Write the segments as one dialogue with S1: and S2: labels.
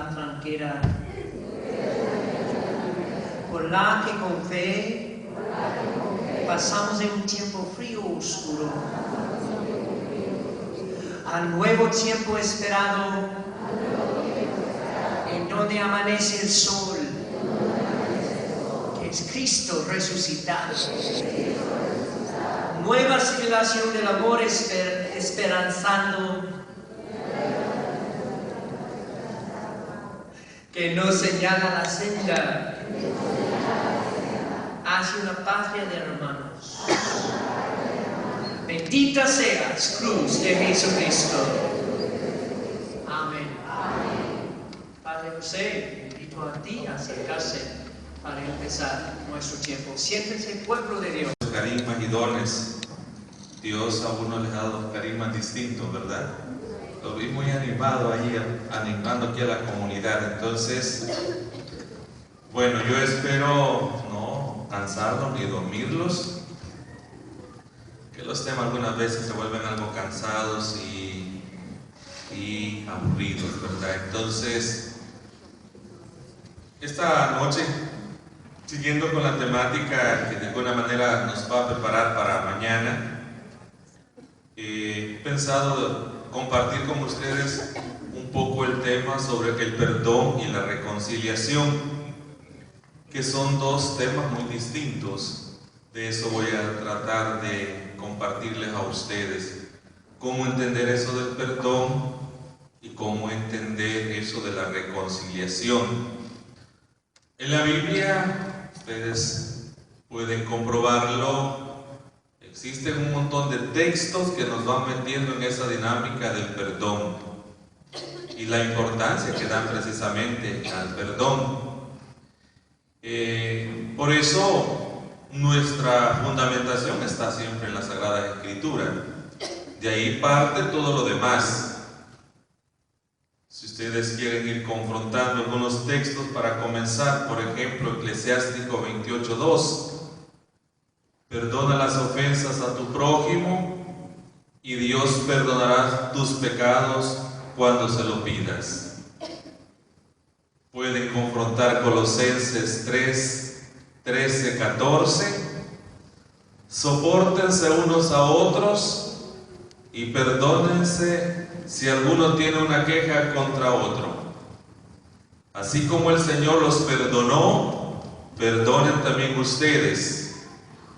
S1: la tranquera, por la que con fe pasamos en un tiempo frío o oscuro, al nuevo tiempo esperado, en donde amanece el sol, que es Cristo resucitado. Nueva civilización del amor esperanzando, que nos señala la senda hacia una patria de hermanos. Bendita seas, cruz de Jesucristo. Amén. Padre José, invito a ti a acercarse para empezar nuestro tiempo. Siéntese, pueblo de Dios.
S2: Carismas y dones. Dios a uno les ha dado carismas distintos, ¿verdad? Lo vi muy animado ahí, animando aquí a la comunidad. Entonces, bueno, yo espero no cansarlos ni dormirlos, que los temas algunas veces se vuelven algo cansados y aburridos, ¿verdad? Entonces, esta noche, siguiendo con la temática que de alguna manera nos va a preparar para mañana, he pensado compartir con ustedes un poco el tema sobre el perdón y la reconciliación, que son dos temas muy distintos. De eso voy a tratar de compartirles a ustedes cómo entender eso del perdón y cómo entender eso de la reconciliación. En la Biblia, ustedes pueden comprobarlo, existen un montón de textos que nos van metiendo en esa dinámica del perdón y la importancia que dan precisamente al perdón. Por eso nuestra fundamentación está siempre en la Sagrada Escritura. De ahí parte todo lo demás. Si ustedes quieren ir confrontando algunos textos para comenzar, por ejemplo, Eclesiástico 28:2. Perdona las ofensas a tu prójimo y Dios perdonará tus pecados cuando se lo pidas. Pueden confrontar Colosenses 3:13-14. Sopórtense unos a otros y perdónense si alguno tiene una queja contra otro. Así como el Señor los perdonó, perdonen también ustedes.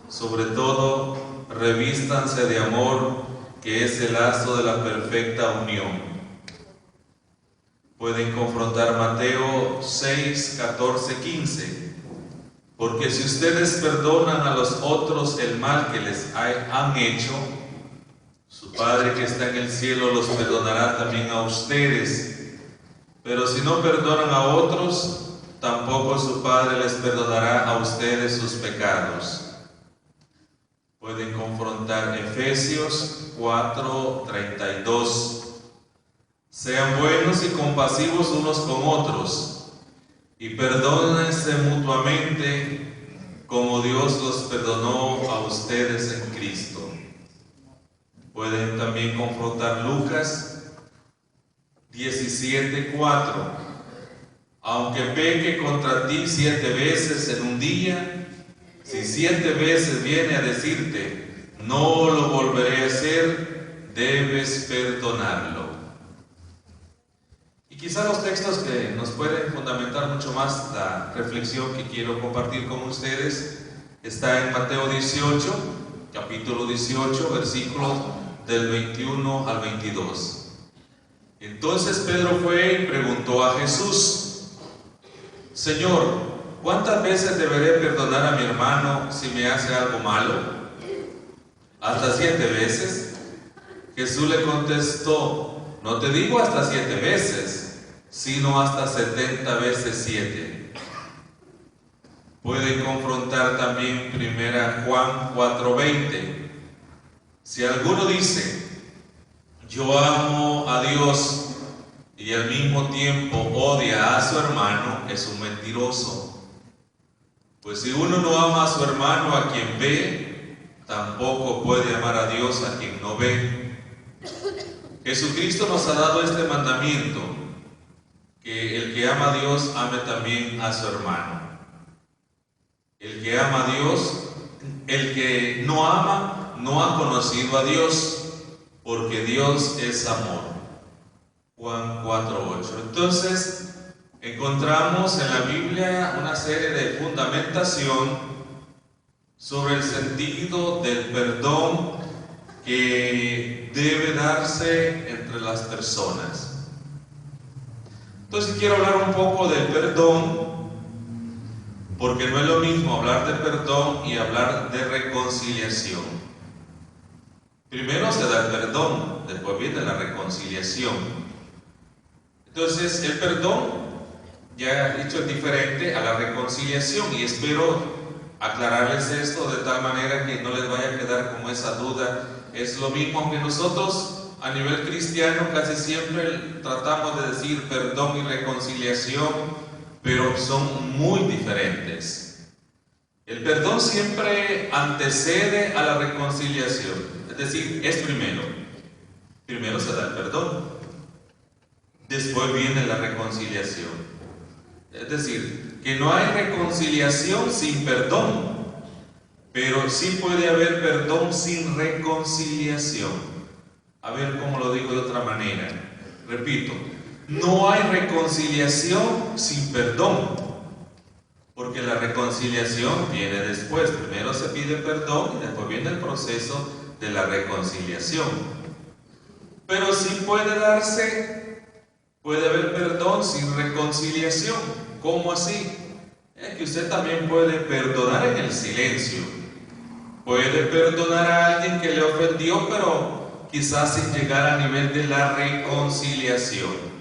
S2: Sobre todo, revístanse de amor, que es el lazo de la perfecta unión. Pueden confrontar Mateo 6:14-15. Porque si ustedes perdonan a los otros el mal que les han hecho, su Padre que está en el cielo los perdonará también a ustedes. Pero si no perdonan a otros, tampoco su Padre les perdonará a ustedes sus pecados. Pueden confrontar Efesios 4:32. Sean buenos y compasivos unos con otros y perdónense mutuamente como Dios los perdonó a ustedes en Cristo. Pueden también confrontar Lucas 17:4. Aunque peque contra ti 7 veces en un día, si 7 veces viene a decirte, no lo volveré a hacer, debes perdonarlo. Y quizá los textos que nos pueden fundamentar mucho más la reflexión que quiero compartir con ustedes está en Mateo 18, capítulo 18, versículos del 21 al 22. Entonces Pedro fue y preguntó a Jesús: Señor, ¿cuántas veces deberé perdonar a mi hermano si me hace algo malo? ¿Hasta 7 veces? Jesús le contestó: no te digo hasta 7 veces, sino hasta 70 veces 7. Pueden confrontar también 1 Juan 4:20. Si alguno dice, yo amo a Dios, y al mismo tiempo odia a su hermano, es un mentiroso. Pues si uno no ama a su hermano a quien ve, tampoco puede amar a Dios a quien no ve. Jesucristo nos ha dado este mandamiento: que el que ama a Dios ame también a su hermano. El que ama a Dios, el que no ama, no ha conocido a Dios, porque Dios es amor. Juan 4:8. Entonces, encontramos en la Biblia una serie de fundamentación sobre el sentido del perdón que debe darse entre las personas. Entonces quiero hablar un poco del perdón, porque no es lo mismo hablar de perdón y hablar de reconciliación. Primero se da el perdón, después viene la reconciliación. Entonces el perdón, ya he dicho, es diferente a la reconciliación, y espero aclararles esto de tal manera que no les vaya a quedar como esa duda. Es lo mismo que nosotros a nivel cristiano casi siempre tratamos de decir perdón y reconciliación, pero son muy diferentes. El perdón siempre antecede a la reconciliación, es decir, es primero. Primero se da el perdón, después viene la reconciliación. Es decir, que no hay reconciliación sin perdón, pero sí puede haber perdón sin reconciliación. A ver cómo lo digo de otra manera. Repito, no hay reconciliación sin perdón, porque la reconciliación viene después. Primero se pide perdón y después viene el proceso de la reconciliación. Pero sí puede haber perdón sin reconciliación. ¿Cómo así? Es que usted también puede perdonar en el silencio. Puede perdonar a alguien que le ofendió, pero quizás sin llegar a nivel de la reconciliación.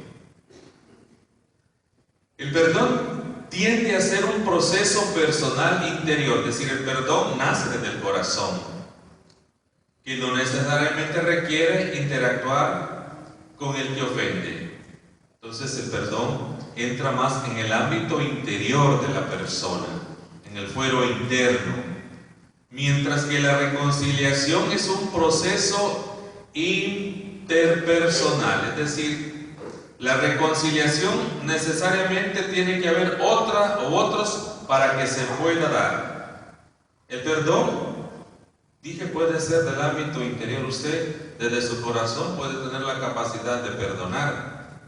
S2: El perdón tiende a ser un proceso personal interior, es decir, el perdón nace desde el corazón, que no necesariamente requiere interactuar con el que ofende. Entonces el perdón entra más en el ámbito interior de la persona, en el fuero interno, mientras que la reconciliación es un proceso interpersonal, es decir, la reconciliación necesariamente tiene que haber otra o otros para que se pueda dar. El perdón, dije, puede ser del ámbito interior. Usted desde su corazón puede tener la capacidad de perdonar,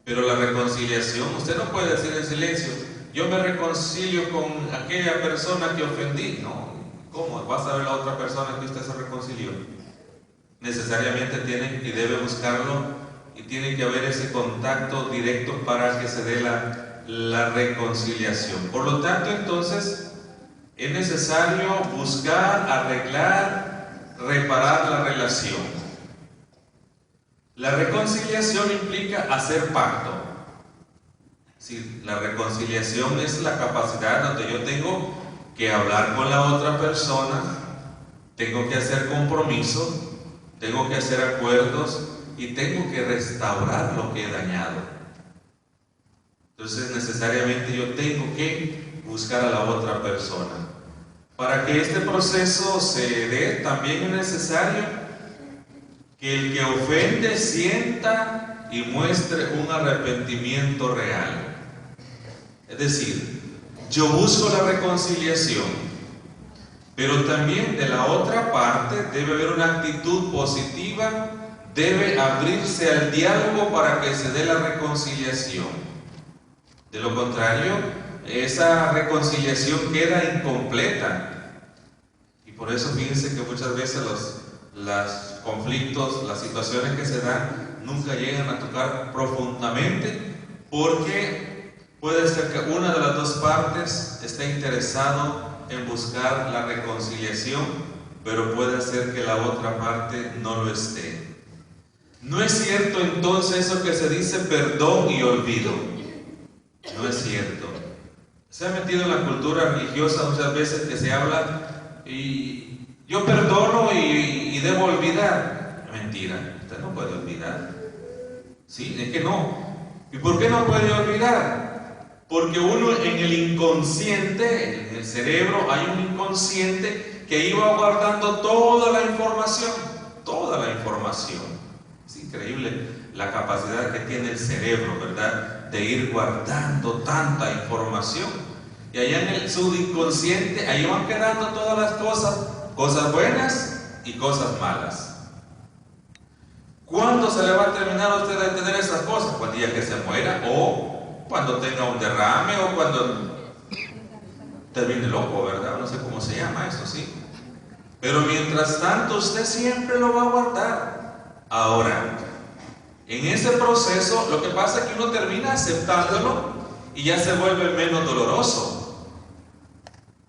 S2: pero la reconciliación, usted no puede decir en silencio, yo me reconcilio con aquella persona que ofendí. No, ¿cómo? ¿Vas a ver la otra persona que usted se reconcilió? Necesariamente tiene y debe buscarlo, y tiene que haber ese contacto directo para que se dé la reconciliación. Por lo tanto, entonces, es necesario buscar, arreglar, reparar la relación. La reconciliación implica hacer pacto. Sí, la reconciliación es la capacidad donde yo tengo que hablar con la otra persona, tengo que hacer compromisos, tengo que hacer acuerdos y tengo que restaurar lo que he dañado. Entonces necesariamente yo tengo que buscar a la otra persona. Para que este proceso se dé, también es necesario que el que ofende sienta y muestre un arrepentimiento real. Es decir, yo busco la reconciliación, pero también de la otra parte debe haber una actitud positiva, debe abrirse al diálogo para que se dé la reconciliación. De lo contrario, esa reconciliación queda incompleta. Y por eso fíjense que muchas veces los conflictos, las situaciones que se dan, nunca llegan a tocar profundamente, porque puede ser que una de las dos partes esté interesado en buscar la reconciliación, pero puede ser que la otra parte no lo esté. No es cierto entonces eso que se dice perdón y olvido. No es cierto. Se ha metido en la cultura religiosa muchas veces que se habla y yo perdono y debo olvidar. Mentira, usted no puede olvidar. Sí, es que no. ¿Y por qué no puede olvidar? Porque uno en el inconsciente, en el cerebro, hay un inconsciente que iba guardando toda la información. Es increíble. la capacidad que tiene el cerebro, ¿verdad?, de ir guardando tanta información. Y allá en el subconsciente, ahí van quedando todas las cosas buenas y cosas malas. ¿Cuándo se le va a terminar a usted de tener esas cosas? Cuando día que se muera, o cuando tenga un derrame, o cuando termine loco, ¿verdad? No sé cómo se llama eso, sí. Pero mientras tanto, usted siempre lo va a guardar. Ahora, en ese proceso, lo que pasa es que uno termina aceptándolo y ya se vuelve menos doloroso.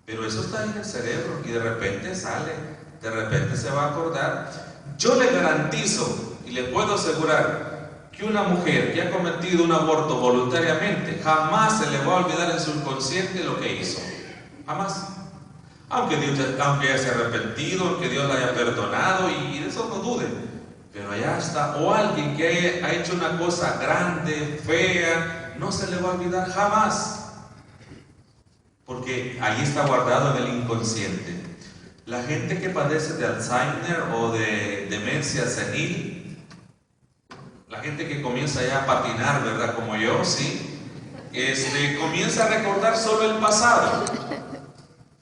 S2: Pero eso está en el cerebro y de repente sale, de repente se va a acordar. Yo le garantizo y le puedo asegurar que una mujer que ha cometido un aborto voluntariamente jamás se le va a olvidar en su subconsciente lo que hizo. Jamás. Aunque haya se arrepentido, aunque Dios la haya perdonado, y de eso no dude. Pero allá está, o alguien que ha hecho una cosa grande, fea, no se le va a olvidar jamás. Porque ahí está guardado en el inconsciente. La gente que padece de Alzheimer o de demencia senil, la gente que comienza ya a patinar, ¿verdad? Como yo, sí, comienza a recordar solo el pasado.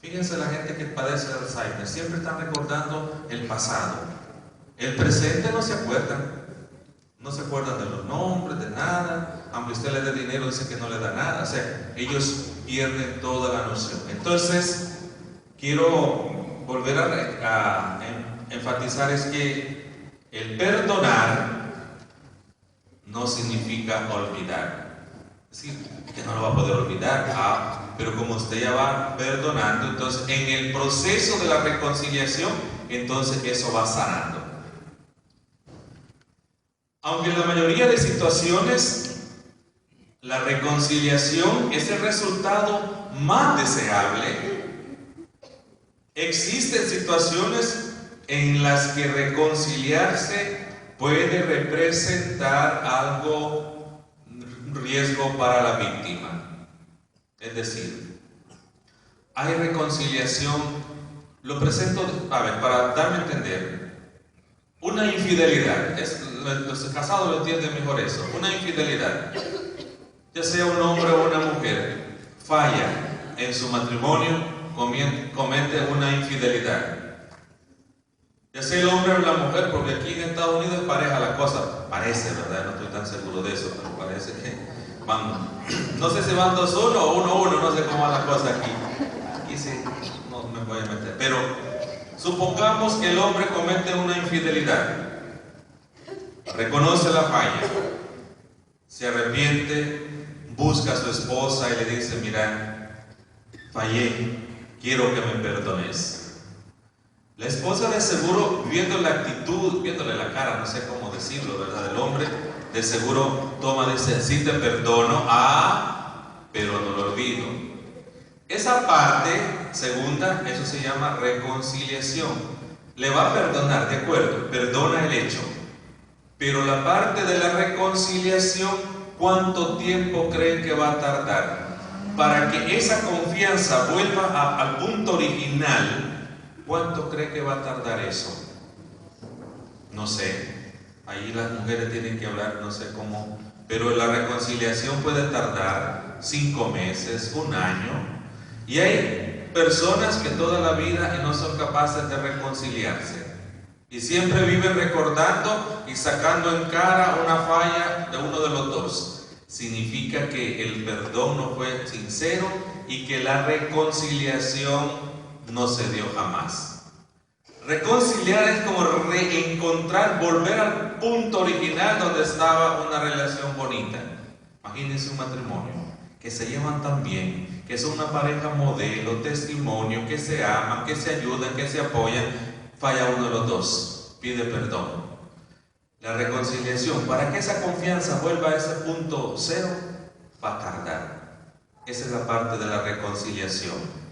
S2: Fíjense, la gente que padece de Alzheimer siempre están recordando el pasado. El presente no se acuerdan. No se acuerdan de los nombres, de nada. Aunque usted le dé dinero, dice que no le da nada. O sea, ellos pierden toda la noción. Entonces, quiero volver a enfatizar es que el perdonar no significa olvidar. Es decir, que no lo va a poder olvidar. Pero como usted ya va perdonando, entonces en el proceso de la reconciliación, entonces eso va sanando. Aunque en la mayoría de situaciones la reconciliación es el resultado más deseable, existen situaciones en las que reconciliarse puede representar un riesgo para la víctima. Es decir, hay reconciliación, lo presento, para darme a entender, una infidelidad, los casados lo entienden mejor eso, una infidelidad, ya sea un hombre o una mujer, falla en su matrimonio, comete una infidelidad, ya sea el hombre o la mujer, porque aquí en Estados Unidos es pareja la cosa, parece, ¿verdad? No estoy tan seguro de eso, pero parece que no sé si van 2-1 o 1-1, no sé cómo va la cosa aquí. Aquí sí, no me voy a meter. Pero supongamos que el hombre comete una infidelidad, reconoce la falla, se arrepiente, busca a su esposa y le dice: mira, fallé, quiero que me perdones. La esposa, de seguro, viendo la actitud, viéndole la cara, no sé cómo decirlo, ¿verdad?, del hombre, de seguro dice: sí te perdono, pero no lo olvido. Esa parte segunda, eso se llama reconciliación. Le va a perdonar, de acuerdo, perdona el hecho. Pero la parte de la reconciliación, ¿cuánto tiempo creen que va a tardar? Para que esa confianza vuelva al punto original, ¿cuánto cree que va a tardar eso? No sé. Ahí las mujeres tienen que hablar, no sé cómo, pero la reconciliación puede tardar 5 meses, 1 año, y hay personas que toda la vida no son capaces de reconciliarse, y siempre viven recordando y sacando en cara una falla de uno de los dos. Significa que el perdón no fue sincero y que la reconciliación no se dio jamás. Reconciliar es como reencontrar, volver al punto original donde estaba una relación bonita. Imagínense un matrimonio que se llevan tan bien, que son una pareja modelo, testimonio, que se aman, que se ayudan, que se apoyan. Falla uno de los dos, pide perdón. La reconciliación, para que esa confianza vuelva a ese punto cero, va a tardar. Esa es la parte de la reconciliación.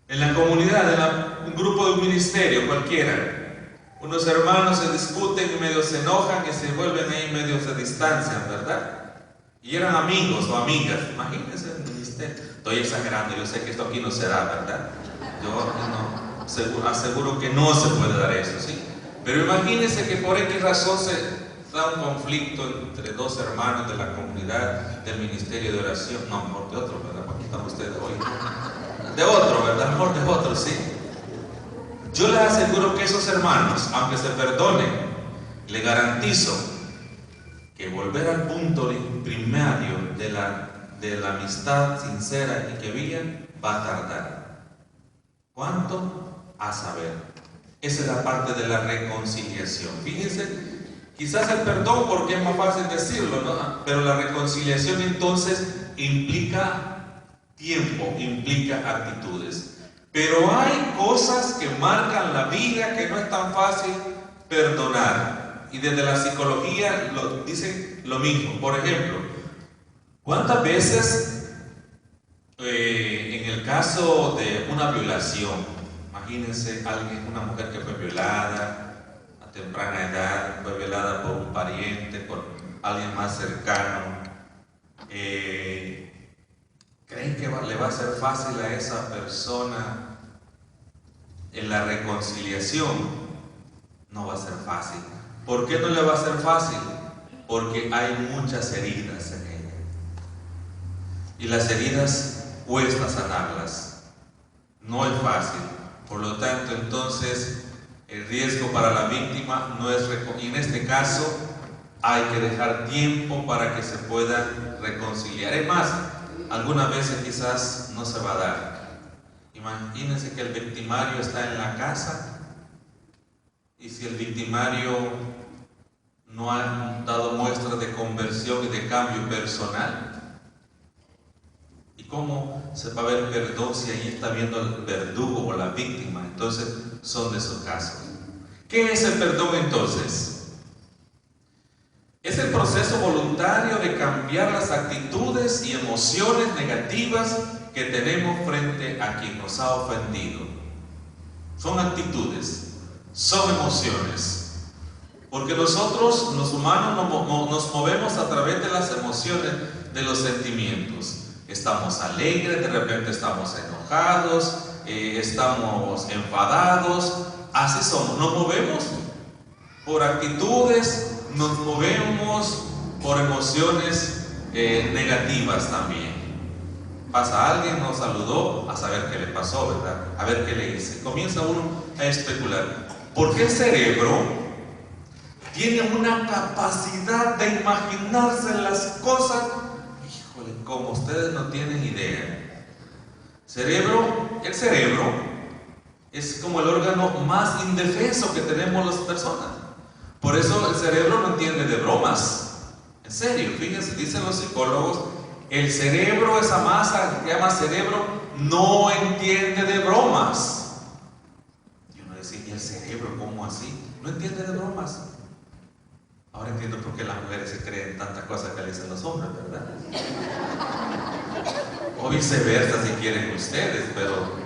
S2: En la comunidad, un grupo de un ministerio cualquiera, unos hermanos se discuten y medio se enojan y se vuelven ahí medio se distancian, ¿verdad? Y eran amigos o amigas. Imagínense el ministerio. Estoy exagerando, yo sé que esto aquí no se da, ¿verdad? Yo no aseguro que no se puede dar eso, ¿sí? Pero imagínense que por X razón da un conflicto entre dos hermanos de la comunidad del ministerio de oración, no, mejor de otro, ¿verdad? Aquí están ustedes hoy. De otro, ¿verdad? Mejor de otro, sí. Yo les aseguro que esos hermanos, aunque se perdonen, le garantizo que volver al punto primario de la amistad sincera y que vivan va a tardar. ¿Cuánto? A saber. Esa es la parte de la reconciliación. Fíjense, quizás el perdón, porque es más fácil decirlo, ¿no? Pero la reconciliación entonces implica tiempo, implica actitudes. Pero hay cosas que marcan la vida que no es tan fácil perdonar. Y desde la psicología dicen lo mismo. Por ejemplo, ¿cuántas veces en el caso de una violación, imagínense una mujer que fue violada a temprana edad, fue violada por un pariente, por alguien más cercano, ¿creen que le va a ser fácil a esa persona en la reconciliación? No va a ser fácil. ¿Por qué no le va a ser fácil? Porque hay muchas heridas en ella. Y las heridas cuesta sanarlas. No es fácil. Por lo tanto, entonces, el riesgo para la víctima no es y en este caso hay que dejar tiempo para que se pueda reconciliar. Es más, algunas veces quizás no se va a dar. Imagínense que el victimario está en la casa y si el victimario no ha dado muestras de conversión y de cambio personal, ¿y cómo se va a ver perdón si ahí está viendo al verdugo o la víctima? Entonces son de esos casos. ¿Qué es el perdón entonces? Es el proceso voluntario de cambiar las actitudes y emociones negativas que tenemos frente a quien nos ha ofendido. Son actitudes, son emociones. Porque nosotros, los humanos, nos movemos a través de las emociones, de los sentimientos. Estamos alegres, de repente estamos enojados, estamos enfadados. Así somos. Nos movemos por actitudes, nos movemos por emociones negativas también. Pasa alguien, nos saludó, a saber qué le pasó, ¿verdad? A ver qué le hice. Comienza uno a especular. Porque el cerebro tiene una capacidad de imaginarse las cosas, híjole, como ustedes no tienen idea. El cerebro es como el órgano más indefenso que tenemos las personas. Por eso el cerebro no entiende de bromas. En serio, fíjense, dicen los psicólogos, el cerebro, esa masa que se llama cerebro, no entiende de bromas. Y uno dice, ¿y el cerebro cómo así? No entiende de bromas. Ahora entiendo por qué las mujeres se creen tantas cosas que le dicen los hombres, ¿verdad? O viceversa si quieren ustedes, pero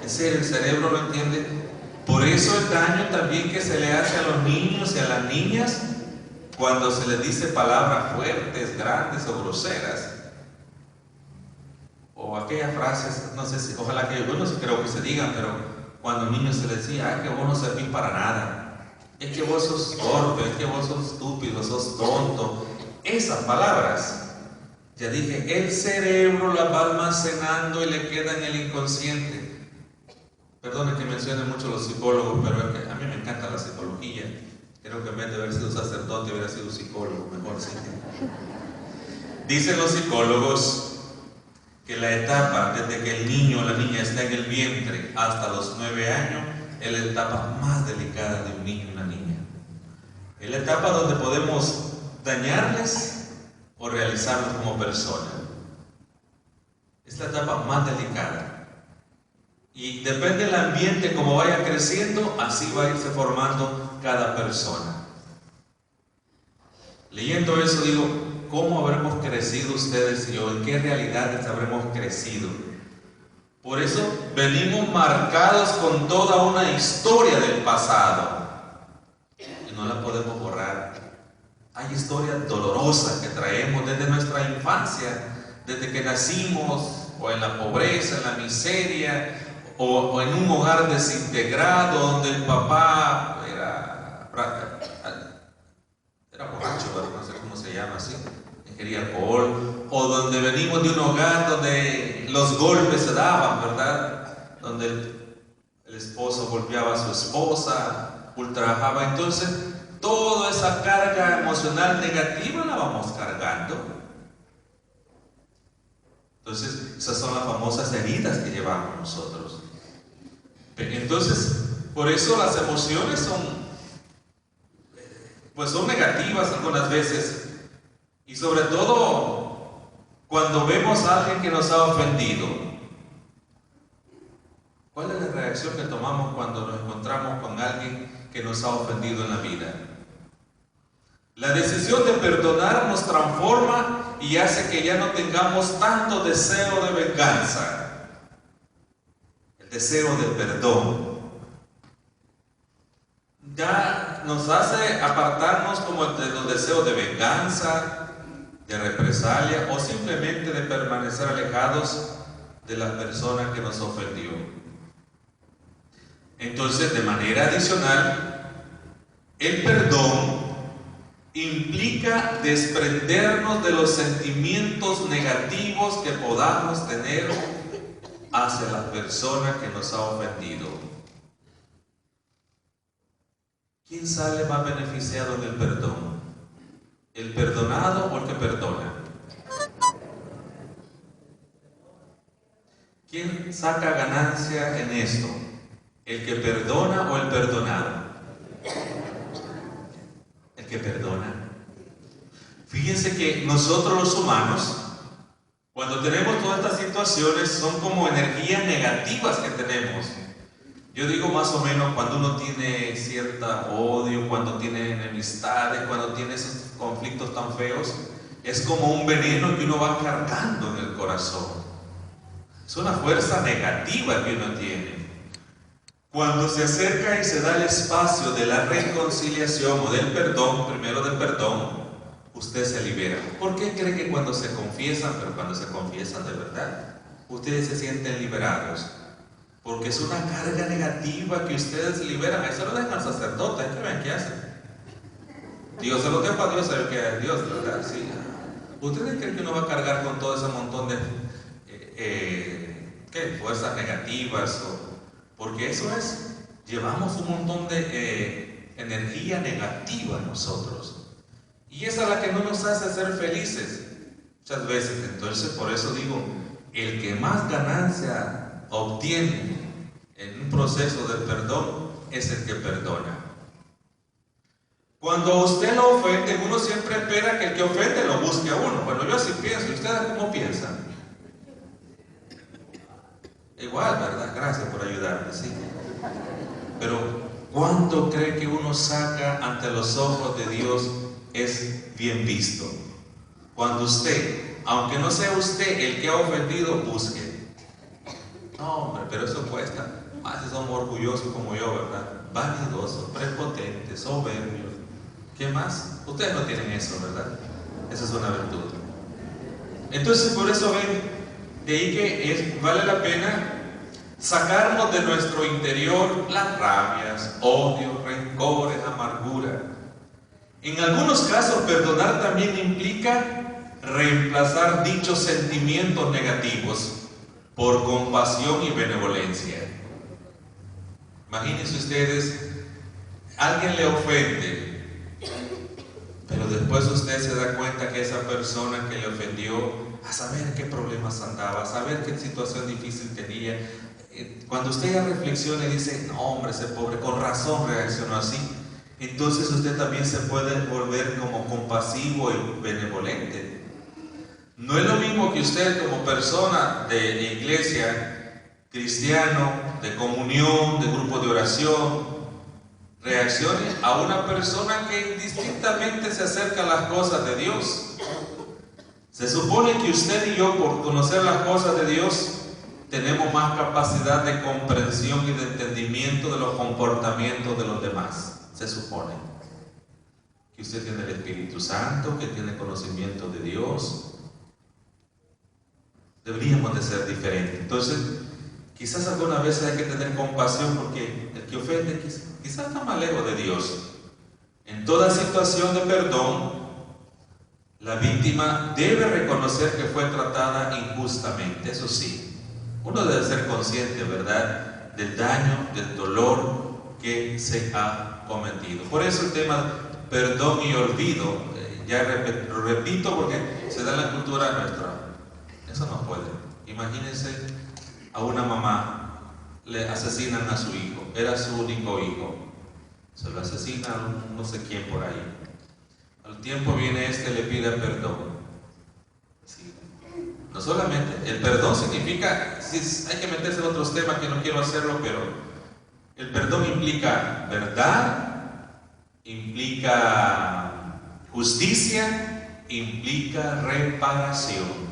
S2: en serio, el cerebro lo entiende. Por eso el daño también que se le hace a los niños y a las niñas cuando se les dice palabras fuertes, grandes o groseras. O aquellas frases, no sé si, ojalá que yo no creo que se digan, pero cuando a un niño se le decía, que vos no servís para nada. Es que vos sos torpe, es que vos sos estúpido, sos tonto. Esas palabras, ya dije, el cerebro las va almacenando y le queda en el inconsciente. Perdone que mencione mucho los psicólogos, pero es que a mí me encanta la psicología. Creo que en vez de haber sido sacerdote hubiera sido psicólogo, mejor sí. Dicen los psicólogos que la etapa desde que el niño o la niña está en el vientre hasta los 9 años es la etapa más delicada de un niño y una niña. Es la etapa donde podemos dañarles o realizarlos como personas. Es la etapa más delicada. Y depende del ambiente, como vaya creciendo, así va a irse formando cada persona. Leyendo eso digo, ¿cómo habremos crecido ustedes y yo? ¿En qué realidades habremos crecido? Por eso venimos marcados con toda una historia del pasado y no la podemos borrar. Hay historias dolorosas que traemos desde nuestra infancia, desde que nacimos, o en la pobreza, en la miseria, o en un hogar desintegrado donde el papá era borracho. borracho, ¿verdad? No sé cómo se llama así, ingería alcohol, o donde venimos de un hogar donde los golpes se daban, ¿verdad? Donde el esposo golpeaba a su esposa, ultrajaba. Entonces, toda esa carga emocional negativa la vamos cargando. Entonces, esas son las famosas heridas que llevamos nosotros. Entonces, por eso las emociones son negativas algunas veces. Y sobre todo, cuando vemos a alguien que nos ha ofendido, ¿cuál es la reacción que tomamos cuando nos encontramos con alguien que nos ha ofendido en la vida? La decisión de perdonar nos transforma y hace que ya no tengamos tanto deseo de venganza. El deseo de perdón ya nos hace apartarnos como de los deseos de venganza, de represalia o simplemente de permanecer alejados de la persona que nos ofendió. Entonces, de manera adicional, el perdón implica desprendernos de los sentimientos negativos que podamos tener hacia la persona que nos ha ofendido. ¿Quién sale más beneficiado en el perdón? ¿El perdonado o el que perdona? ¿Quién saca ganancia en esto? ¿El que perdona o el perdonado? El que perdona. Fíjense que nosotros los humanos, cuando tenemos todas estas situaciones, son como energías negativas que tenemos. Yo digo más o menos cuando uno tiene cierta odio, cuando tiene enemistades, cuando tiene esos conflictos tan feos, es como un veneno que uno va cargando en el corazón. Es una fuerza negativa que uno tiene. Cuando se acerca y se da el espacio de la reconciliación o del perdón, primero del perdón, usted se libera. ¿Por qué cree que cuando se confiesan, pero cuando se confiesan de verdad, ustedes se sienten liberados? Porque es una carga negativa que ustedes liberan. Ahí se lo dejan al sacerdote, hay que ver qué hacen. Dios se lo deja a Dios, saber que es Dios, ¿verdad? Sí. ¿Ustedes creen que uno va a cargar con todo ese montón de fuerzas negativas? Porque eso es, llevamos un montón de energía negativa nosotros. Y esa es la que no nos hace ser felices muchas veces. Entonces, por eso digo, el que más ganancia obtiene en un proceso de perdón es el que perdona. Cuando usted lo ofende, uno siempre espera que el que ofende lo busque a uno. Bueno, yo así pienso. ¿Y ustedes cómo piensan? Igual, ¿verdad? Gracias por ayudarme, sí. Pero ¿cuánto cree que uno saca ante los ojos de Dios es bien visto? Cuando usted, aunque no sea usted el que ha ofendido, busque. No, hombre, pero eso cuesta. Más si somos orgullosos como yo, ¿verdad? Vanidosos, prepotentes, soberbios. ¿Qué más? Ustedes no tienen eso, ¿verdad? Esa es una virtud. Entonces, por eso ven, de ahí que vale la pena sacarnos de nuestro interior las rabias, odios, rencores, amargura. En algunos casos, perdonar también implica reemplazar dichos sentimientos negativos por compasión y benevolencia. Imagínense ustedes, alguien le ofende, pero después usted se da cuenta que esa persona que le ofendió, a saber qué problemas andaba, a saber qué situación difícil tenía. Cuando usted ya reflexiona y dice, no hombre, ese pobre, con razón reaccionó así, entonces usted también se puede volver como compasivo y benevolente. No es lo mismo que usted como persona de iglesia, cristiano, de comunión, de grupo de oración, reaccione a una persona que indistintamente se acerca a las cosas de Dios. Se supone que usted y yo, por conocer las cosas de Dios, tenemos más capacidad de comprensión y de entendimiento de los comportamientos de los demás. Se supone que usted tiene el Espíritu Santo, que tiene conocimiento de Dios. Deberíamos de ser diferentes. Entonces, quizás algunas veces hay que tener compasión porque el que ofende quizás está más lejos de Dios. En toda situación de perdón, La víctima debe reconocer que fue tratada injustamente, eso sí. Uno debe ser consciente, ¿verdad?, del daño, del dolor que se ha cometido. Por eso el tema perdón y olvido, lo repito porque se da en la cultura nuestra. Eso no puede. Imagínense a una mamá, le asesinan a su hijo, era su único hijo, se lo asesina a no sé quién por ahí. Al tiempo viene le pide perdón. Sí. No solamente, el perdón significa, hay que meterse en otros temas que no quiero hacerlo, pero el perdón implica verdad, implica justicia, implica reparación.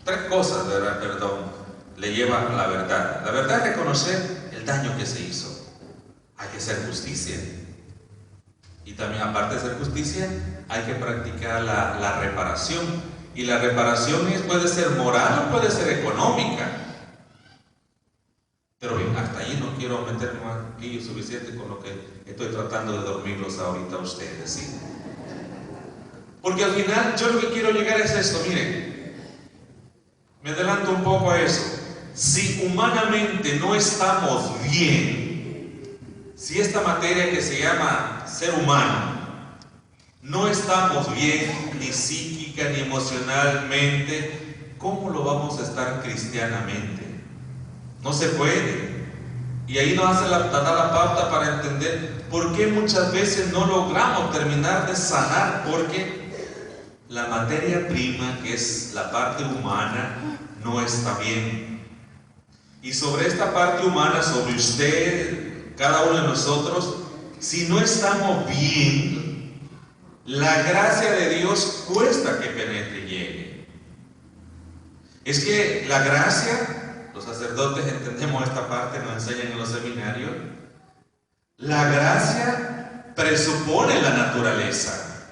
S2: 3 cosas, ¿verdad? Perdón le lleva a la verdad. La verdad es reconocer el daño que se hizo. Hay que hacer justicia. Y también, aparte de hacer justicia, hay que practicar la reparación. Y la reparación puede ser moral o puede ser económica. Pero bien, hasta ahí no quiero meterme más aquí suficiente con lo que estoy tratando de dormirlos ahorita a ustedes, ¿sí? Porque al final yo lo que quiero llegar es esto, miren, me adelanto un poco a eso. Si humanamente no estamos bien, si esta materia que se llama ser humano, no estamos bien ni psíquica ni emocionalmente, ¿cómo lo vamos a estar cristianamente? No se puede. Y ahí nos da la pauta para entender por qué muchas veces no logramos terminar de sanar, porque la materia prima, que es la parte humana, no está bien. Y sobre esta parte humana, sobre usted, cada uno de nosotros, si no estamos bien, la gracia de Dios cuesta que penetre y llegue. Es que la gracia, los sacerdotes entendemos esta parte, nos enseñan en los seminarios, la gracia presupone la naturaleza.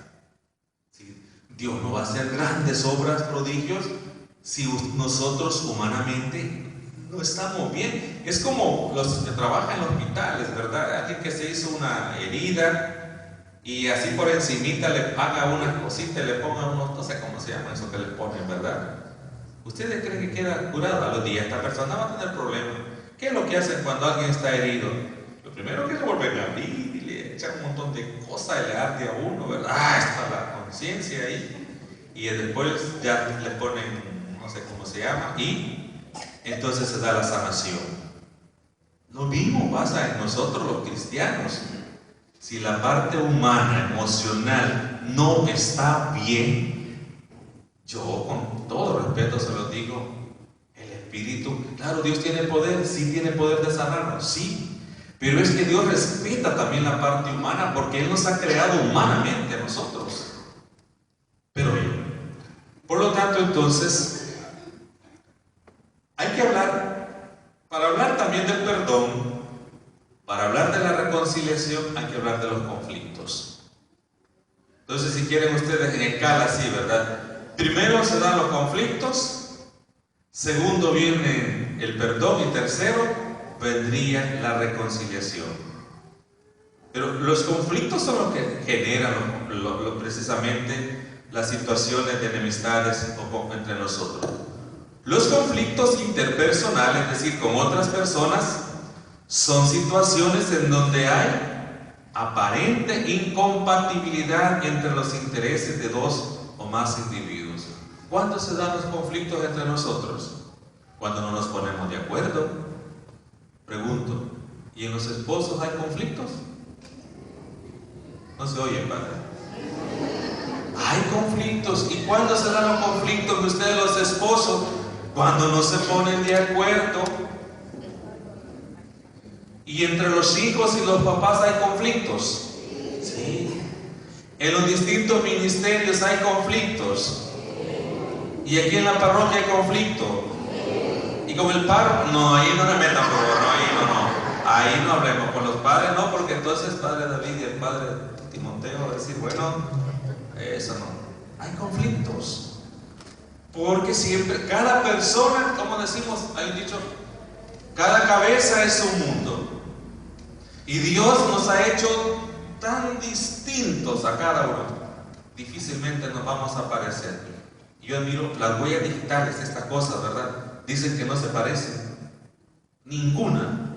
S2: Dios no va a hacer grandes obras, prodigios, si nosotros humanamente no estamos bien. Es como los que trabajan en hospitales, ¿verdad? Alguien que se hizo una herida y así por encimita le haga una cosita y le ponga unos, no sé cómo se llama eso que le ponen, ¿verdad? ¿Ustedes creen que queda curado? A los días esta persona va a tener problemas. ¿Qué es lo que hacen cuando alguien está herido? Lo primero que le vuelven a abrir y le echan un montón de cosas y le arde a uno, ¿verdad? Está la conciencia ahí. Y después ya le ponen, no sé cómo se llama, y entonces se da la sanación. Lo mismo pasa en nosotros los cristianos. Si la parte humana, emocional, no está bien, yo con todo respeto se lo digo, el Espíritu, claro, Dios tiene poder, sí tiene poder de sanarnos, sí, pero es que Dios respeta también la parte humana porque Él nos ha creado humanamente a nosotros. Pero bien, por lo tanto, entonces, hay que hablar, para hablar también del perdón, para hablar de la reconciliación, hay que hablar de los conflictos. Entonces, si quieren ustedes en escala así, ¿verdad? Primero se dan los conflictos, segundo viene el perdón y tercero vendría la reconciliación. Pero los conflictos son los que generan precisamente las situaciones de enemistades entre nosotros. Los conflictos interpersonales, es decir, con otras personas, son situaciones en donde hay aparente incompatibilidad entre los intereses de 2 o más individuos. ¿Cuándo se dan los conflictos entre nosotros? Cuando no nos ponemos de acuerdo. Pregunto, ¿y en los esposos hay conflictos? No se oye, padre. Hay conflictos. ¿Y cuándo se dan los conflictos de ustedes los esposos? Cuando no se ponen de acuerdo. Y entre los hijos y los papás hay conflictos. Sí. En los distintos ministerios hay conflictos. Y aquí en la parroquia hay conflicto. Y con el párroco, no, ahí no me metan, por favor, no, ahí no hablemos. Con los padres no, porque entonces padre David y el padre Timoteo va a decir, bueno, eso no. Hay conflictos. Porque siempre, cada persona, como decimos, hay un dicho, cada cabeza es un mundo. Y Dios nos ha hecho tan distintos a cada uno. difícilmente nos vamos a parecer. Yo admiro las huellas digitales, estas cosas, ¿verdad? Dicen que no se parecen. Ninguna.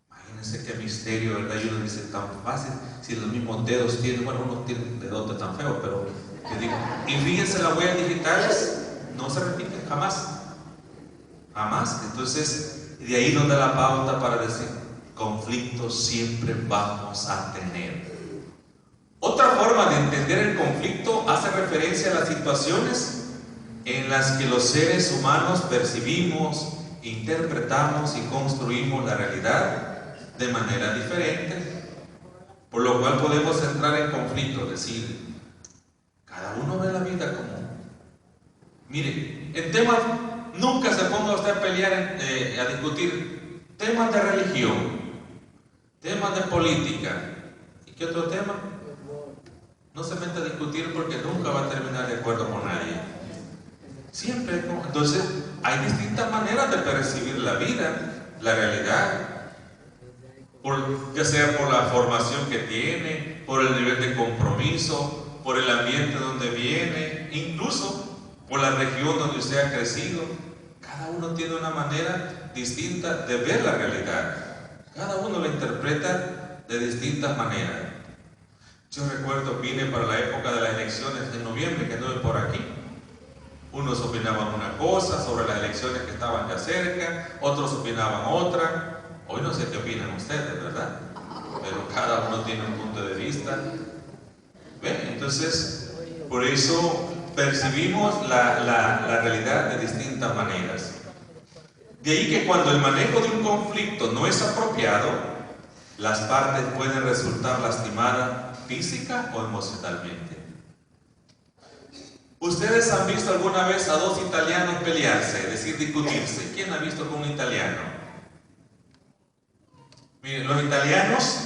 S2: Imagínense qué misterio, ¿verdad? Y uno dice, tan fácil, si los mismos dedos tienen, bueno, uno tiene un dedote tan feo, pero que digo, y fíjense, las huellas digitales no se repiten jamás. Jamás. Entonces, de ahí nos da la pauta para decir, conflictos siempre vamos a tener. Otra forma de entender el conflicto hace referencia a las situaciones en las que los seres humanos percibimos, interpretamos y construimos la realidad de manera diferente, por lo cual podemos entrar en conflicto, es decir, cada uno ve la vida como... Mire, en temas, nunca se ponga usted a pelear, a discutir temas de religión, temas de política. ¿Y qué otro tema? No se mete a discutir porque nunca va a terminar de acuerdo con nadie. Siempre. Entonces, hay distintas maneras de percibir la vida, la realidad, ya sea por la formación que tiene, por el nivel de compromiso, por el ambiente donde viene, incluso por la región donde usted ha crecido. Cada uno tiene una manera distinta de ver la realidad. Cada uno la interpreta de distintas maneras. Yo recuerdo, vine para la época de las elecciones en noviembre, que anduve por aquí. Unos opinaban una cosa sobre las elecciones que estaban ya cerca, otros opinaban otra. Hoy no sé qué opinan ustedes, ¿verdad? Pero cada uno tiene un punto de vista. ¿Ven? Entonces, por eso percibimos la realidad de distintas maneras. De ahí que cuando el manejo de un conflicto no es apropiado, las partes pueden resultar lastimadas física o emocionalmente. ¿Ustedes han visto alguna vez a dos italianos pelearse, es decir, discutirse? ¿Quién ha visto con un italiano? Miren, los italianos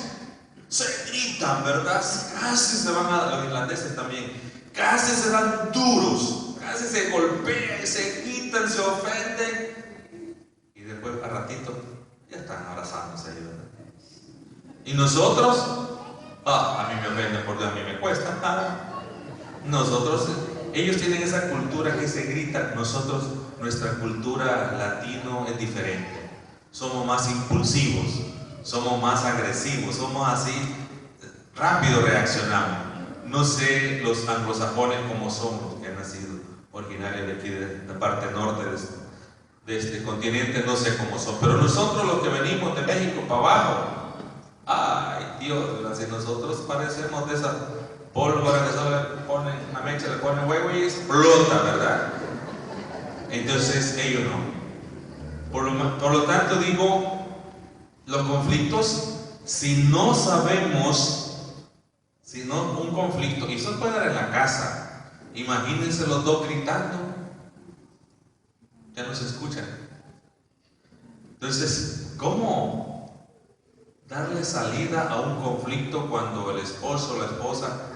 S2: se gritan, ¿verdad? Casi se van a... Los irlandeses también. Casi se dan duros, casi se golpean, se quitan, se ofenden. Y después, a ratito, ya están abrazándose, ¿verdad? Y nosotros, a mí me ofende porque a mí me cuesta nada. Nosotros, ellos tienen esa cultura que se grita. Nosotros, nuestra cultura latino es diferente. Somos más impulsivos, somos más agresivos, somos así, rápido reaccionamos. No sé los anglosajones como somos, que han nacido originarios de aquí, de la parte norte de este continente, no sé cómo son. Pero nosotros los que venimos de México para abajo, ay Dios, si nosotros parecemos de esas pólvora que solo le ponen una mecha, le ponen huevo y explota, ¿verdad? Entonces ellos no. Por lo tanto digo, los conflictos, si no sabemos, si no un conflicto, y eso puede dar en la casa, imagínense los dos gritando, ya no se escuchan. Entonces, ¿cómo darle salida a un conflicto cuando el esposo o la esposa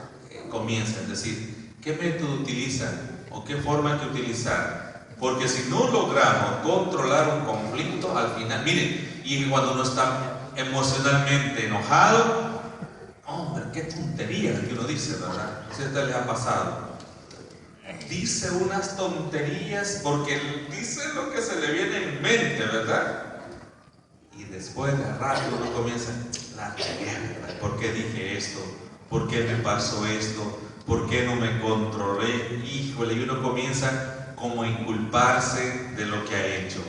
S2: comienza? Es decir, ¿qué método utilizan o qué forma hay que utilizar? Porque si no logramos controlar un conflicto, al final, miren, y cuando uno está emocionalmente enojado, hombre, qué tonterías que uno dice, ¿verdad? ¿A ustedes les ha pasado? Dice unas tonterías porque dice lo que se le viene en mente, ¿verdad? Y después de rato uno comienza, la mierda, ¿por qué dije esto? ¿Por qué me pasó esto? ¿Por qué no me controlé? Híjole, y uno comienza como a inculparse de lo que ha hecho.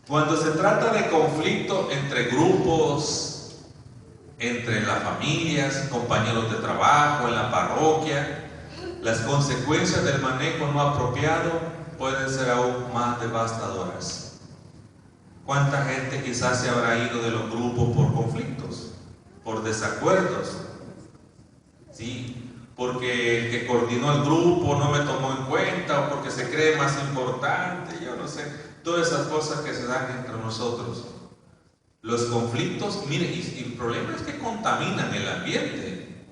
S2: Cuando se trata de conflicto entre grupos, entre las familias, compañeros de trabajo, en la parroquia, las consecuencias del manejo no apropiado pueden ser aún más devastadoras. ¿Cuánta gente quizás se habrá ido de los grupos por conflictos, por desacuerdos? ¿Sí? Porque el que coordinó el grupo no me tomó en cuenta, o porque se cree más importante, yo no sé, todas esas cosas que se dan entre nosotros. Los conflictos, mire, y el problema es que contaminan el ambiente,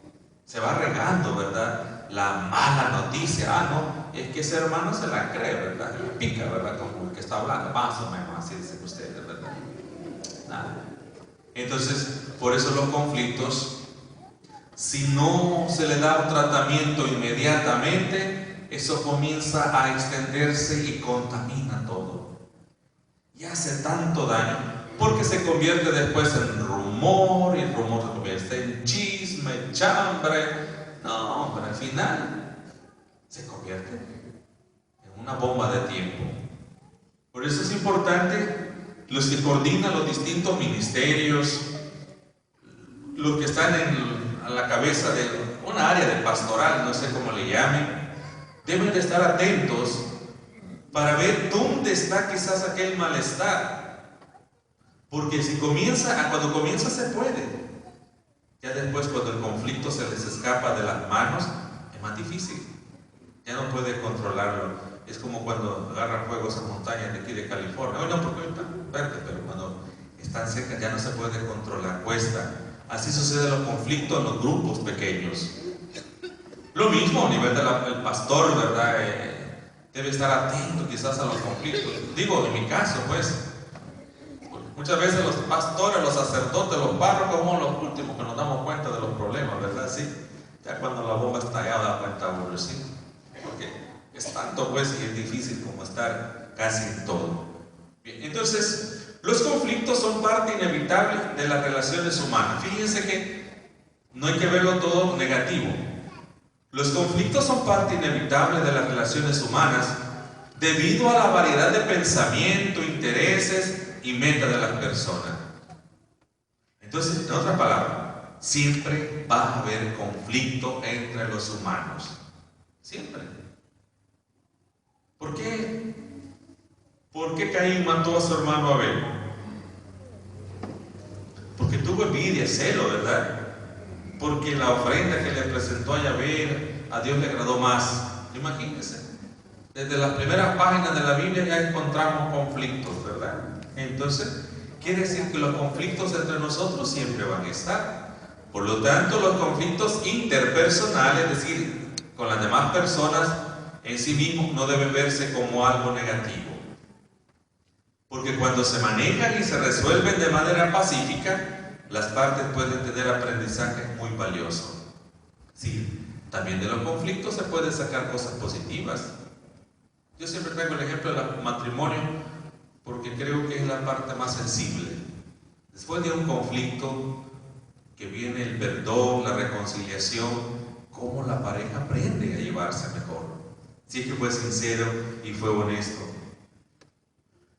S2: se va regando, ¿verdad? La mala noticia, no, es que ese hermano se la cree, ¿verdad? Y pica, ¿verdad? Como el que está hablando, más o menos, así dicen ustedes, ¿verdad? Nada. Entonces, por eso los conflictos si no se le da un tratamiento inmediatamente, eso comienza a extenderse y contamina todo. Y hace tanto daño, porque se convierte después en rumor, y el rumor se convierte en chisme, chambre. No, pero al final se convierte en una bomba de tiempo. Por eso es importante los que coordinan los distintos ministerios, los que están a la cabeza de una área de pastoral, no sé cómo le llamen, deben de estar atentos para ver dónde está quizás aquel malestar. Porque cuando comienza se puede. Ya después, cuando el conflicto se les escapa de las manos, es más difícil. Ya no puede controlarlo. Es como cuando agarran fuego esas montañas de aquí de California. Hoy no, porque hoy están verdes, pero cuando están secas ya no se puede controlar, cuesta. Así sucede en los conflictos en los grupos pequeños. Lo mismo a nivel del pastor, ¿verdad? Debe estar atento quizás a los conflictos. Digo, en mi caso, pues, muchas veces los pastores, los sacerdotes, los párrocos somos los últimos que nos damos cuenta de los problemas, ¿verdad? Sí, ya cuando la bomba está allá da cuenta uno, sí. Porque es tanto, pues, y es difícil como estar casi en todo. Bien, entonces, los conflictos son parte inevitable de las relaciones humanas. Fíjense que no hay que verlo todo negativo. Los conflictos son parte inevitable de las relaciones humanas debido a la variedad de pensamiento, intereses y metas de las personas. Entonces, en otras palabras, siempre va a haber conflicto entre los humanos. Siempre. ¿Por qué? ¿Por qué Caín mató a su hermano Abel? Porque tuvo envidia, celo, ¿verdad? Porque la ofrenda que le presentó a Yahvé, a Dios le agradó más. Imagínense, desde las primeras páginas de la Biblia ya encontramos conflictos, ¿verdad? Entonces, quiere decir que los conflictos entre nosotros siempre van a estar. Por lo tanto, los conflictos interpersonales, es decir, con las demás personas, en sí mismos no deben verse como algo negativo. Porque cuando se manejan y se resuelven de manera pacífica, las partes pueden tener aprendizajes muy valiosos. Sí, también de los conflictos se pueden sacar cosas positivas. Yo siempre traigo el ejemplo del matrimonio porque creo que es la parte más sensible. Después de un conflicto, que viene el perdón, la reconciliación, cómo la pareja aprende a llevarse mejor. Si es que fue sincero y fue honesto.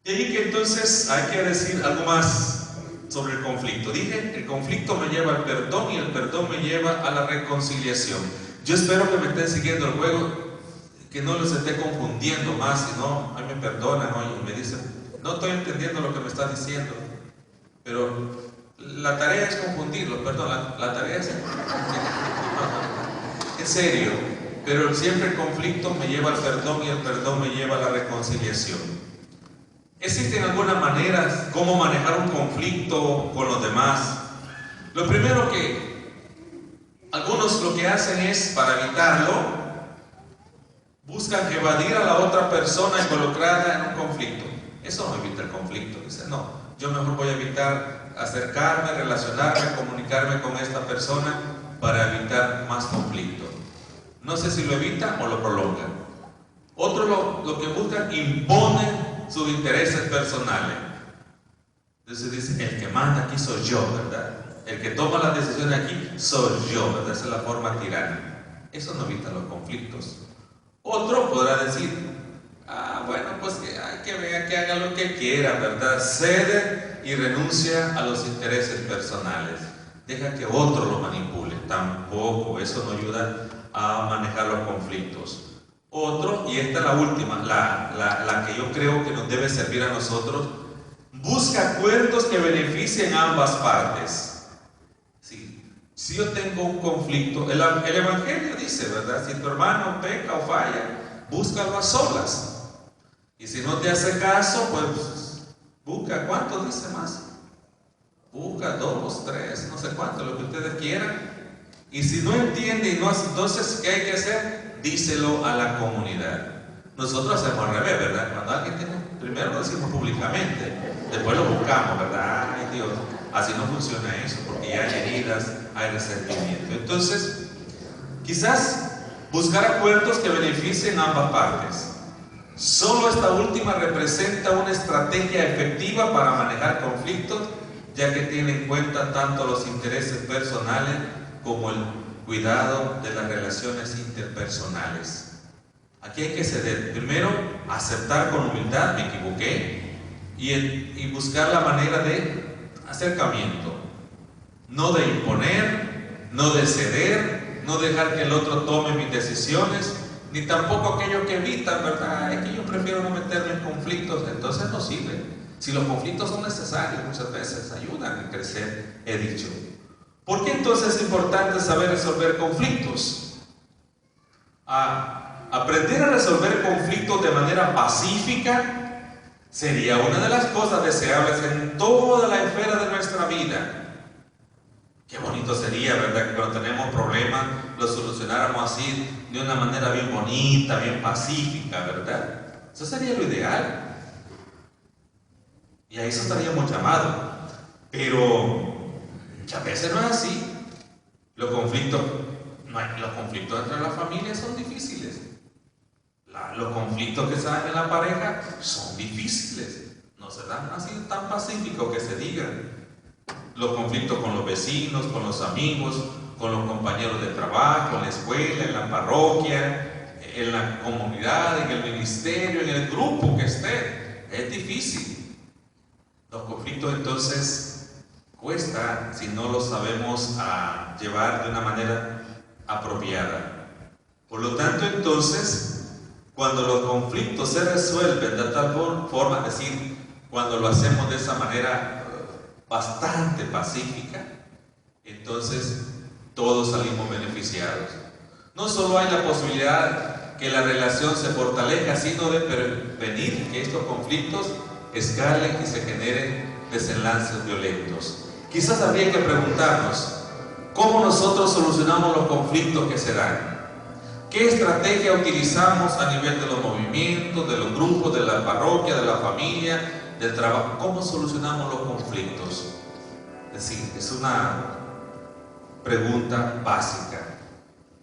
S2: Y ahí que entonces hay que decir algo más sobre el conflicto. Dije, el conflicto me lleva al perdón y el perdón me lleva a la reconciliación. Yo espero que me estén siguiendo el juego, que no los esté confundiendo más, si no, a mí me perdonan y me dicen, no estoy entendiendo lo que me estás diciendo, pero la tarea es confundirlos, perdón, la tarea es en serio, pero siempre el conflicto me lleva al perdón y el perdón me lleva a la reconciliación. ¿Existen algunas maneras cómo manejar un conflicto con los demás? Lo primero que algunos lo que hacen es, para evitarlo, buscan evadir a la otra persona involucrada en un conflicto. Eso no evita el conflicto. Dice, no, yo mejor voy a evitar acercarme, relacionarme, comunicarme con esta persona para evitar más conflicto. No sé si lo evitan o lo prolongan. Otros lo que buscan, imponen sus intereses personales. Entonces dice, el que manda aquí soy yo, ¿verdad? El que toma las decisiones aquí soy yo, ¿verdad? Esa es la forma tirana. Eso no evita los conflictos. Otro podrá decir, bueno, pues que hay que ver que haga lo que quiera, ¿verdad? Cede y renuncia a los intereses personales. Deja que otro lo manipule. Tampoco, eso no ayuda a manejar los conflictos. Otro, y esta es la última, la que yo creo que nos debe servir a nosotros, busca acuerdos que beneficien a ambas partes. Sí. Si yo tengo un conflicto, el Evangelio dice, ¿verdad? Si tu hermano peca o falla, búscalo a solas. Y si no te hace caso, pues busca, ¿cuánto dice más? Busca 2, 3, no sé cuánto, lo que ustedes quieran. Y si no entiende y no hace, entonces, ¿qué hay que hacer? Díselo a la comunidad. Nosotros hacemos al revés, ¿verdad? Cuando alguien tiene, primero lo decimos públicamente, después lo buscamos, ¿verdad? Ay Dios, así no funciona eso, porque ya hay heridas, hay resentimiento. Entonces, quizás buscar acuerdos que beneficien a ambas partes. Solo esta última representa una estrategia efectiva para manejar conflictos, ya que tiene en cuenta tanto los intereses personales como el cuidado de las relaciones interpersonales. Aquí hay que ceder. Primero, aceptar con humildad, me equivoqué, y buscar la manera de acercamiento, no de imponer, no de ceder, no dejar que el otro tome mis decisiones, ni tampoco aquellos que evitan, ¿verdad? Es que yo prefiero no meterme en conflictos. Entonces no sirve. Si los conflictos son necesarios, muchas veces ayudan a crecer, he dicho. ¿Por qué entonces es importante saber resolver conflictos? Aprender a resolver conflictos de manera pacífica sería una de las cosas deseables en toda la esfera de nuestra vida. Qué bonito sería, ¿verdad?, que cuando tenemos problemas los solucionáramos así, de una manera bien bonita, bien pacífica, ¿verdad? Eso sería lo ideal. Y a eso estaríamos llamados. Pero muchas veces no es así. Los conflictos entre las familias son difíciles. Los conflictos que se dan en la pareja son difíciles. No se dan así tan pacíficos que se digan. Los conflictos con los vecinos, con los amigos, con los compañeros de trabajo, en la escuela, en la parroquia, en la comunidad, en el ministerio, en el grupo que esté. Es difícil. Los conflictos entonces cuesta si no los sabemos llevar de una manera apropiada. Por lo tanto, entonces, cuando los conflictos se resuelven de tal forma, es decir, cuando lo hacemos de esa manera bastante pacífica, entonces todos salimos beneficiados. No solo hay la posibilidad que la relación se fortalezca, sino de prevenir que estos conflictos escalen y se generen desenlaces violentos. Quizás habría que preguntarnos cómo nosotros solucionamos los conflictos que se dan. ¿Qué estrategia utilizamos a nivel de los movimientos, de los grupos, de la parroquia, de la familia, del trabajo? ¿Cómo solucionamos los conflictos? Es decir, es una pregunta básica.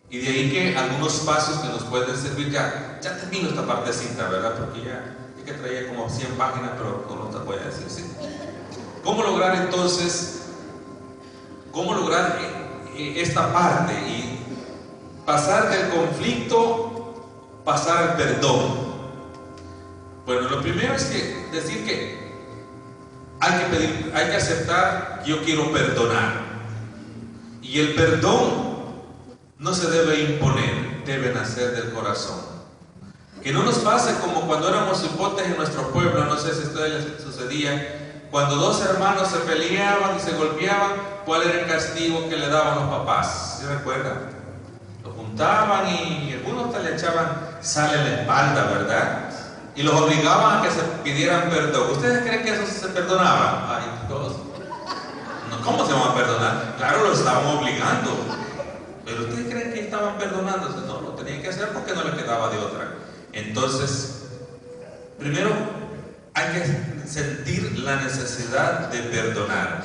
S2: Y de ahí que algunos pasos que nos pueden servir. Ya termino esta partecita, ¿verdad? Porque ya es que traía como 100 páginas, pero no te voy a decir, ¿sí? ¿Cómo lograr entonces, esta parte y pasar del conflicto, pasar al perdón? Bueno, lo primero es decir que hay que aceptar que yo quiero perdonar. Y el perdón no se debe imponer, debe nacer del corazón. Que no nos pase como cuando éramos hipotes en nuestro pueblo, no sé si a ustedes les sucedía, cuando dos hermanos se peleaban y se golpeaban, ¿cuál era el castigo que le daban los papás? ¿Se recuerdan? Los juntaban y algunos te le echaban sal en la espalda, ¿verdad? Y los obligaban a que se pidieran perdón. ¿Ustedes creen que eso se perdonaba? Ay, todos. No, ¿cómo se van a perdonar? Claro, los estaban obligando. Pero ¿ustedes creen que estaban perdonándose? No, lo tenían que hacer porque no les quedaba de otra. Entonces, primero hay que sentir la necesidad de perdonar.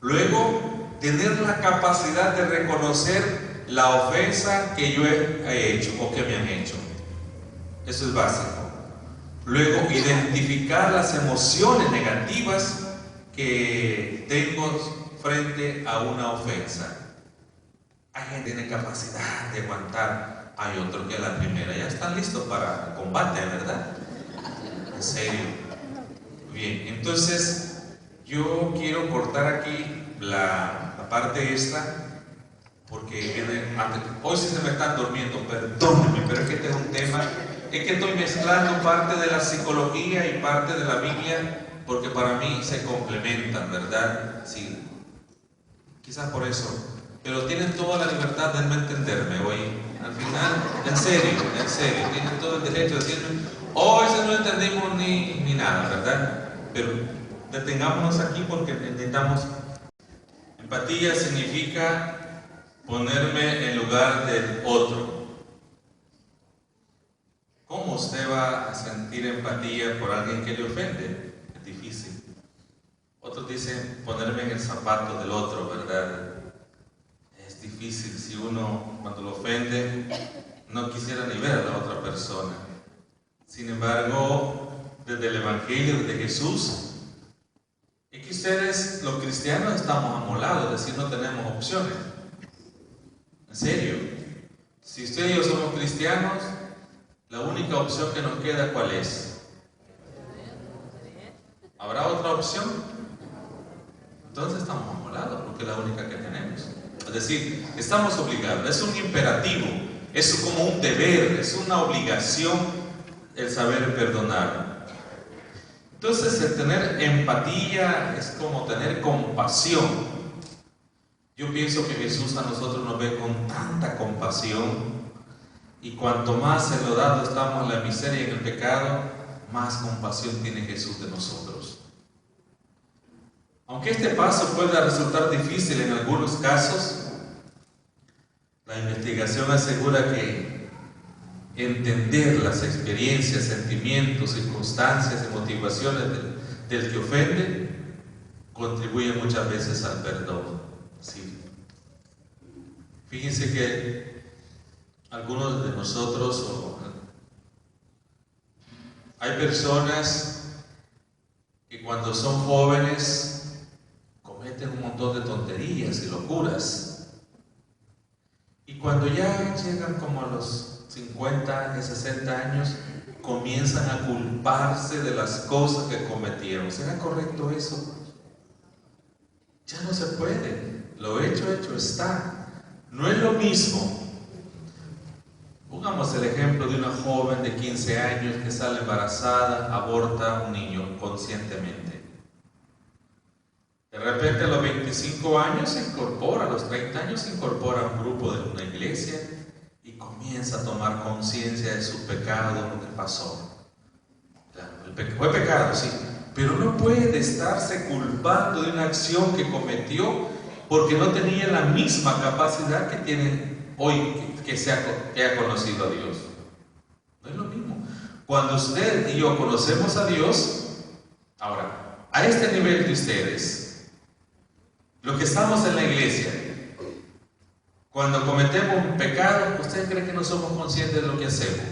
S2: Luego, tener la capacidad de reconocer la ofensa que yo he hecho o que me han hecho. Eso es básico. Luego, identificar las emociones negativas que tengo frente a una ofensa. Hay gente que tiene capacidad de aguantar, hay otros que a la primera ya están listos para el combate, ¿verdad? En serio. Bien, entonces yo quiero cortar aquí la parte esta, porque hoy sí se me están durmiendo, perdónenme, pero es que este es un tema. Es que estoy mezclando parte de la psicología y parte de la Biblia, porque para mí se complementan, ¿verdad? Sí, quizás por eso. Pero tienen toda la libertad de no entenderme hoy. Al final, en serio, tienen todo el derecho de decirme, hoy no entendimos ni nada, ¿verdad? Pero detengámonos aquí porque necesitamos. Empatía significa ponerme en lugar del otro. ¿Cómo usted va a sentir empatía por alguien que le ofende? Es difícil. Otros dicen ponerme en el zapato del otro, ¿verdad? difícil si uno, cuando lo ofende, no quisiera ni ver a la otra persona. Sin embargo, desde el Evangelio de Jesús, es que ustedes, los cristianos, estamos amolados, es decir, no tenemos opciones. En serio, si usted y yo somos cristianos, la única opción que nos queda, ¿cuál es? ¿Habrá otra opción? Entonces estamos amolados, porque es la única que tenemos. Es decir, estamos obligados, es un imperativo, es como un deber, es una obligación el saber perdonar. Entonces, el tener empatía es como tener compasión. Yo pienso que Jesús a nosotros nos ve con tanta compasión, y cuanto más enlodados estamos en la miseria y en el pecado, más compasión tiene Jesús de nosotros. Aunque este paso pueda resultar difícil en algunos casos, la investigación asegura que entender las experiencias, sentimientos, circunstancias y motivaciones del que ofende contribuye muchas veces al perdón. Sí. Fíjense que algunos de nosotros, hay personas que cuando son jóvenes cometen un montón de tonterías y locuras, y cuando ya llegan como a los 50 y 60 años, comienzan a culparse de las cosas que cometieron. ¿Será correcto eso? Ya no se puede. Lo hecho está. No es lo mismo. Pongamos el ejemplo de una joven de 15 años que sale embarazada, aborta a un niño conscientemente. De repente a los 25 años se incorpora, a los 30 años se incorpora a un grupo de una iglesia y comienza a tomar conciencia de su pecado, de lo que pasó. Claro, fue pecado, sí, pero no puede estarse culpando de una acción que cometió porque no tenía la misma capacidad que tiene hoy que ha conocido a Dios. No es lo mismo. Cuando usted y yo conocemos a Dios, ahora, a este nivel de ustedes, los que estamos en la iglesia, cuando cometemos un pecado, ¿ustedes creen que no somos conscientes de lo que hacemos?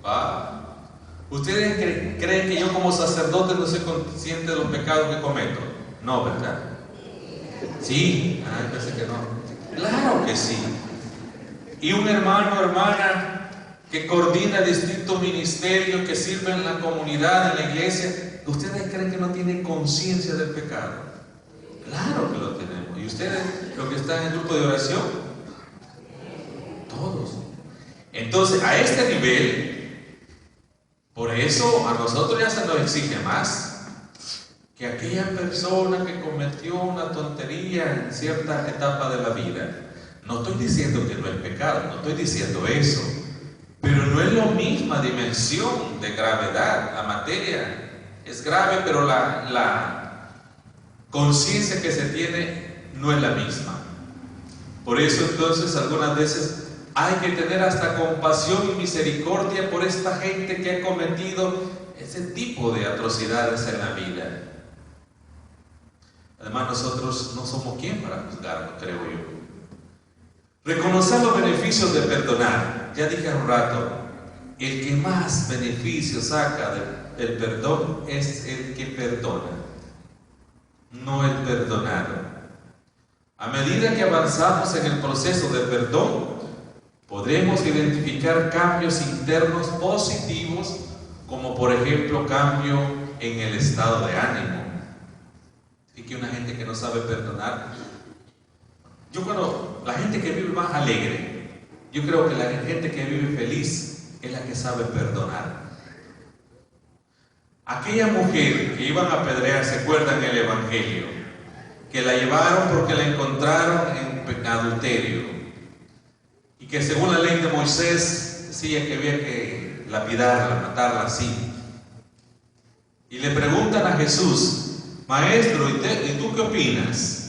S2: ¿Ah? ¿Ustedes creen que yo como sacerdote no soy consciente de los pecados que cometo? No, ¿verdad? Sí, pensé que no. Claro que sí. Y un hermano o hermana que coordina distintos ministerios, que sirven en la comunidad, en la iglesia, ¿ustedes creen que no tienen conciencia del pecado? Claro que lo tenemos. ¿Y ustedes, los que están en el grupo de oración? Todos. Entonces, a este nivel, por eso a nosotros ya se nos exige más. Que aquella persona que cometió una tontería en cierta etapa de la vida, no estoy diciendo que no es pecado, no estoy diciendo eso, pero no es la misma dimensión de gravedad. La materia es grave, pero la conciencia que se tiene no es la misma. Por eso entonces algunas veces hay que tener hasta compasión y misericordia por esta gente que ha cometido ese tipo de atrocidades en la vida. Además, nosotros no somos quien para juzgarlo, creo yo. Reconocer los beneficios de perdonar. Ya dije hace un rato, el que más beneficios saca del perdón es el que perdona, no el perdonado. A medida que avanzamos en el proceso de perdón, podremos identificar cambios internos positivos, como por ejemplo cambio en el estado de ánimo. Y que una gente que no sabe perdonar, la gente que vive más alegre, yo creo que la gente que vive feliz es la que sabe perdonar. Aquella mujer que iban a apedrear, ¿se acuerdan el Evangelio? Que la llevaron porque la encontraron en adulterio, y que según la ley de Moisés decía que había que lapidarla, matarla así. Y le preguntan a Jesús: Maestro, ¿y tú qué opinas?